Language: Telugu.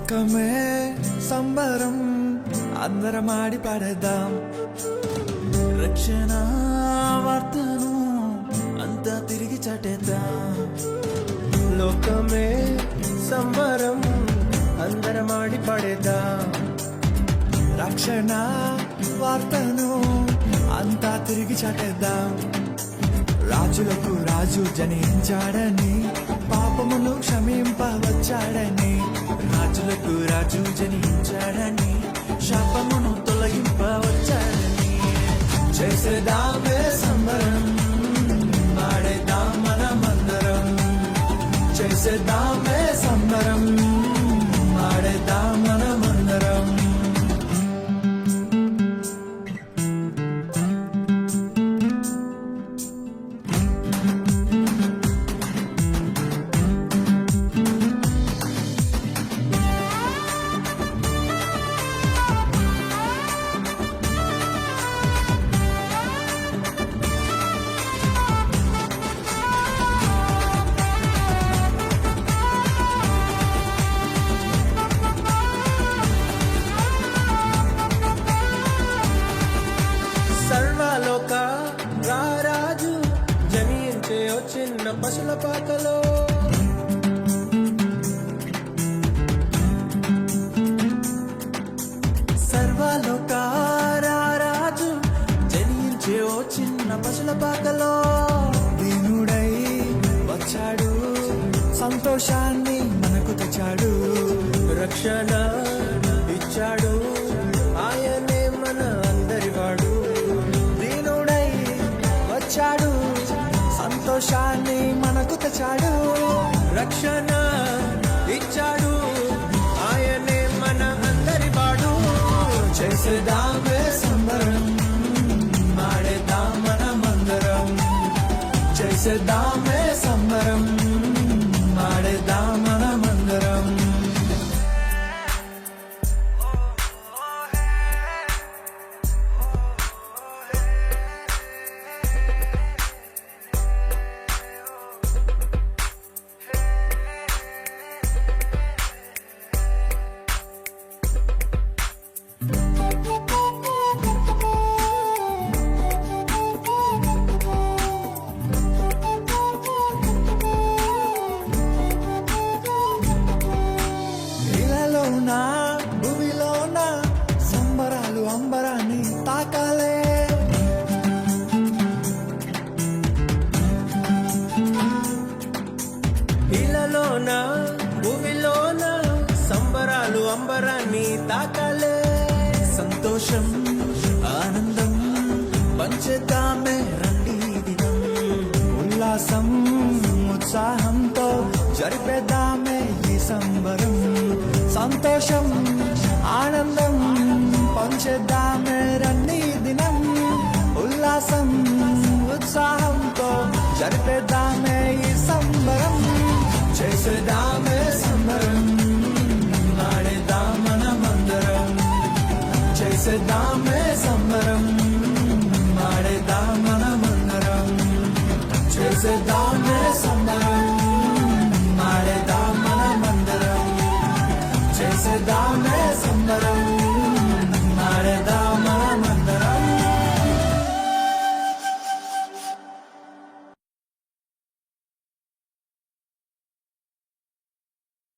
లోకమే సంబరం అందరం ఆడి పాడేద్దాం రక్షణ వార్తను అంతా తిరిగి చాటేద్దాం లోకమే సంబరం అందరం ఆడి పాడేద్దాం రక్షణ వార్తను అంతా తిరిగి చాటేద్దాం రాజులకు రాజు జనించాడని పాపమును క్షమింపవచ్చాడని రాజులకు రాజు జనించాడని శాపమును తొలగింపవచ్చాడని చేసేదామే సంబరం ఆడేద్దాం మనమందరం చేసేదామే సంబరం ఆడేద్దాం మనమందరం సర్వలోక రారాజు జనించే ఓ చిన్న పశుల పాకలో సర్వలోక రారాజు జనించే ఓ చిన్న పశుల పాకలో దీనుడై వచ్చాడు సంతోషాన్ని మనకు తెచ్చాడు రక్షణ ఇచ్చాడు ఆయనే మన అందరివాడు దీనుడై వచ్చాడు సంతోషాన్ని మనకు తెచ్చాడు రక్షణ ఇచ్చాడు ఆయనే మన అందరివాడు చేసేదామే సంబరం ఆడేద్దాం మనమందరం చేసేదామే సంబరం ఆడేద్దాం మనమందరం భూమిలోన సంబరాలు అంబరాన్ని తాకాలే ఇళ్ళలోన భూమిలోన సంబరాలు అంబరాన్ని తాకాలే సంతోషం ఆనందం పంచేద్దామే రండి దినం ఉల్లాసం ఉత్సాహంతో జరిపేద్దామే ఈ సంబరం సంతోషం ఆనందం పంచేద్దామే రండి దినం ఉల్లాసం ఉత్సాహంతో జరిపేద్దామే ఈ సంబరం చేసేదామే సంబరం ఆడేద్దాం మనమందరం చేసేదామే సంబరం ఆడేద్దాం మనమందరం చేసేదామే సంబరం ఆడేద్దాం మనమందరం చేసేదామే సంబరం